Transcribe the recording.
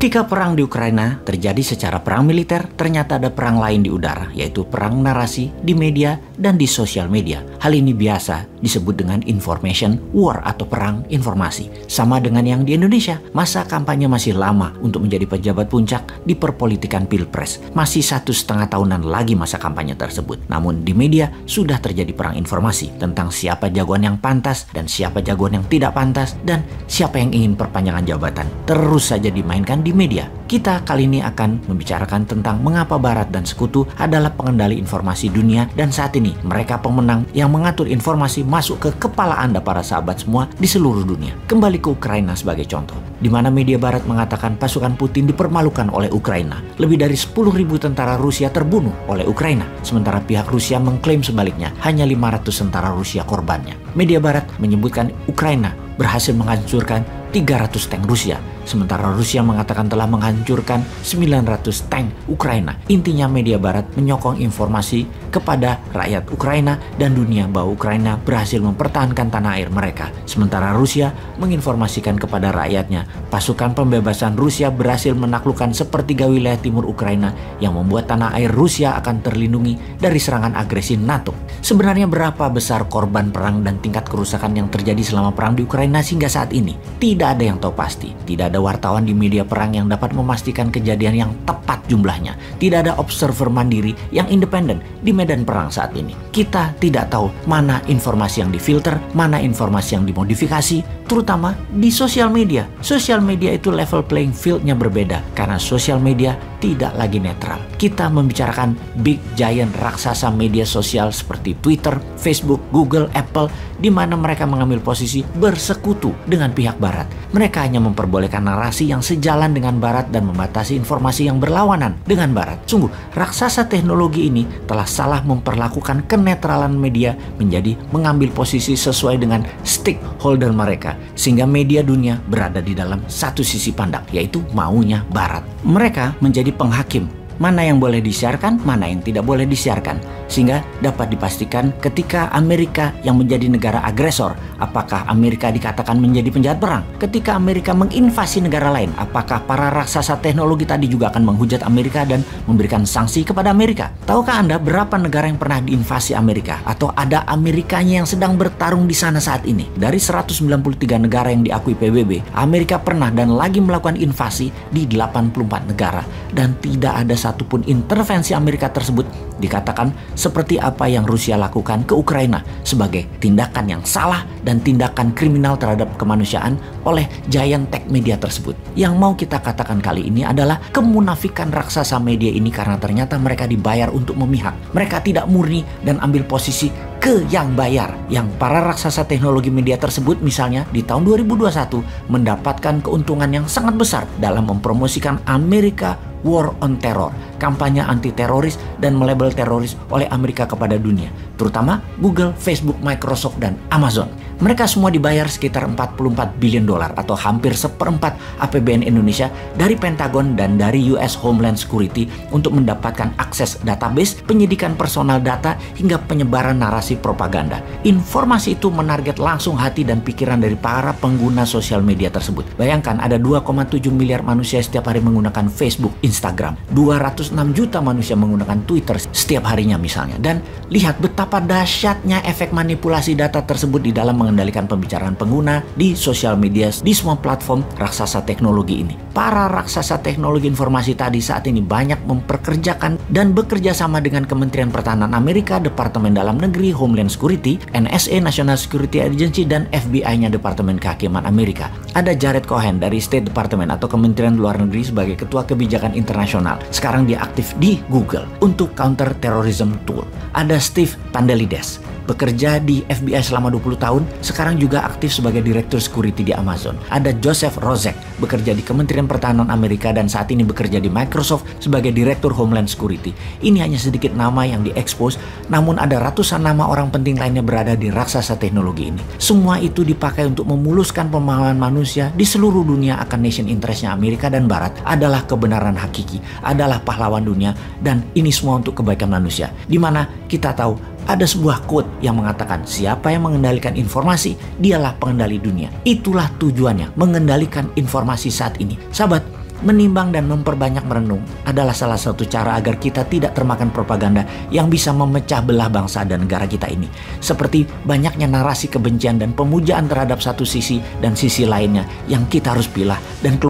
Ketika perang di Ukraina terjadi secara perang militer, ternyata ada perang lain di udara, yaitu perang narasi di media dan di sosial media. Hal ini biasa disebut dengan information war atau perang informasi. Sama dengan yang di Indonesia, masa kampanye masih lama untuk menjadi pejabat puncak di perpolitikan pilpres. Masih 1,5 tahunan lagi masa kampanye tersebut. Namun di media sudah terjadi perang informasi tentang siapa jagoan yang pantas dan siapa jagoan yang tidak pantas dan siapa yang ingin perpanjangan jabatan. Terus saja dimainkan di media. Kita kali ini akan membicarakan tentang mengapa Barat dan Sekutu adalah pengendali informasi dunia dan saat ini mereka pemenang yang mengatur informasi masuk ke kepala Anda para sahabat semua di seluruh dunia. Kembali ke Ukraina sebagai contoh, di mana media Barat mengatakan pasukan Putin dipermalukan oleh Ukraina. Lebih dari 10.000 tentara Rusia terbunuh oleh Ukraina, sementara pihak Rusia mengklaim sebaliknya hanya 500 tentara Rusia korbannya. Media Barat menyebutkan Ukraina berhasil menghancurkan 300 tank Rusia, sementara Rusia mengatakan telah menghancurkan 900 tank Ukraina. Intinya media Barat menyokong informasi kepada rakyat Ukraina dan dunia bahwa Ukraina berhasil mempertahankan tanah air mereka, sementara Rusia menginformasikan kepada rakyatnya pasukan pembebasan Rusia berhasil menaklukkan sepertiga wilayah timur Ukraina yang membuat tanah air Rusia akan terlindungi dari serangan agresi NATO. Sebenarnya berapa besar korban perang dan tingkat kerusakan yang terjadi selama perang di Ukraina hingga saat ini? Tidak ada yang tahu pasti. Tidak ada wartawan di media perang yang dapat memastikan kejadian yang tepat jumlahnya. Tidak ada observer mandiri yang independen di medan perang saat ini. Kita tidak tahu mana informasi yang difilter, mana informasi yang dimodifikasi, terutama di sosial media. Sosial media itu level playing field-nya berbeda karena sosial media tidak lagi netral. Kita membicarakan big giant raksasa media sosial seperti Twitter, Facebook, Google, Apple, di mana mereka mengambil posisi bersekutu dengan pihak Barat. Mereka hanya memperbolehkan narasi yang sejalan dengan Barat dan membatasi informasi yang berlawanan dengan Barat. Sungguh, raksasa teknologi ini telah salah memperlakukan kenetralan media menjadi mengambil posisi sesuai dengan stakeholder mereka, sehingga media dunia berada di dalam satu sisi pandang, yaitu maunya Barat. Mereka menjadi penghakim mana yang boleh disiarkan, mana yang tidak boleh disiarkan, sehingga dapat dipastikan ketika Amerika yang menjadi negara agresor, apakah Amerika dikatakan menjadi penjahat perang? Ketika Amerika menginvasi negara lain, apakah para raksasa teknologi tadi juga akan menghujat Amerika dan memberikan sanksi kepada Amerika? Tahukah Anda berapa negara yang pernah diinvasi Amerika atau ada Amerikanya yang sedang bertarung di sana saat ini? Dari 193 negara yang diakui PBB, Amerika pernah dan lagi melakukan invasi di 84 negara dan tidak ada satupun intervensi Amerika tersebut dikatakan seperti apa yang Rusia lakukan ke Ukraina sebagai tindakan yang salah dan tindakan kriminal terhadap kemanusiaan oleh giant tech media tersebut. Yang mau kita katakan kali ini adalah kemunafikan raksasa media ini karena ternyata mereka dibayar untuk memihak. Mereka tidak murni dan ambil posisi ke yang bayar. Yang para raksasa teknologi media tersebut misalnya di tahun 2021 mendapatkan keuntungan yang sangat besar dalam mempromosikan Amerika War on Terror, kampanye anti-teroris dan melabel teroris oleh Amerika kepada dunia, terutama Google, Facebook, Microsoft, dan Amazon. Mereka semua dibayar sekitar 44 billion dolar atau hampir 1/4 APBN Indonesia dari Pentagon dan dari US Homeland Security untuk mendapatkan akses database, penyidikan personal data, hingga penyebaran narasi propaganda. Informasi itu menarget langsung hati dan pikiran dari para pengguna sosial media tersebut. Bayangkan ada 2,7 miliar manusia setiap hari menggunakan Facebook, Instagram. 206 juta manusia menggunakan Twitter setiap harinya misalnya. Dan lihat betapa dahsyatnya efek manipulasi data tersebut di dalam mengendalikan pembicaraan pengguna di sosial media di semua platform raksasa teknologi ini. Para raksasa teknologi informasi tadi saat ini banyak memperkerjakan dan bekerja sama dengan Kementerian Pertahanan Amerika, Departemen Dalam Negeri, Homeland Security, NSA, National Security Agency, dan FBI-nya Departemen Kehakiman Amerika. Ada Jared Cohen dari State Department atau Kementerian Luar Negeri sebagai Ketua Kebijakan Internasional. Sekarang dia aktif di Google untuk Counter Terrorism Tool. Ada Steve Pandelides, bekerja di FBI selama 20 tahun, sekarang juga aktif sebagai Direktur Security di Amazon. Ada Joseph Rozek, bekerja di Kementerian Pertahanan Amerika dan saat ini bekerja di Microsoft sebagai Direktur Homeland Security. Ini hanya sedikit nama yang diekspos, namun ada ratusan nama orang penting lainnya berada di raksasa teknologi ini. Semua itu dipakai untuk memuluskan pemahaman manusia di seluruh dunia akan nation interestnya Amerika dan Barat adalah kebenaran hakiki, adalah pahlawan dunia, dan ini semua untuk kebaikan manusia. Di mana kita tahu ada sebuah quote yang mengatakan siapa yang mengendalikan informasi, dialah pengendali dunia. Itulah tujuannya, mengendalikan informasi saat ini. Sahabat, Menimbang dan memperbanyak merenung adalah salah satu cara agar kita tidak termakan propaganda yang bisa memecah belah bangsa dan negara kita ini. Seperti banyaknya narasi kebencian dan pemujaan terhadap satu sisi dan sisi lainnya yang kita harus pilah dan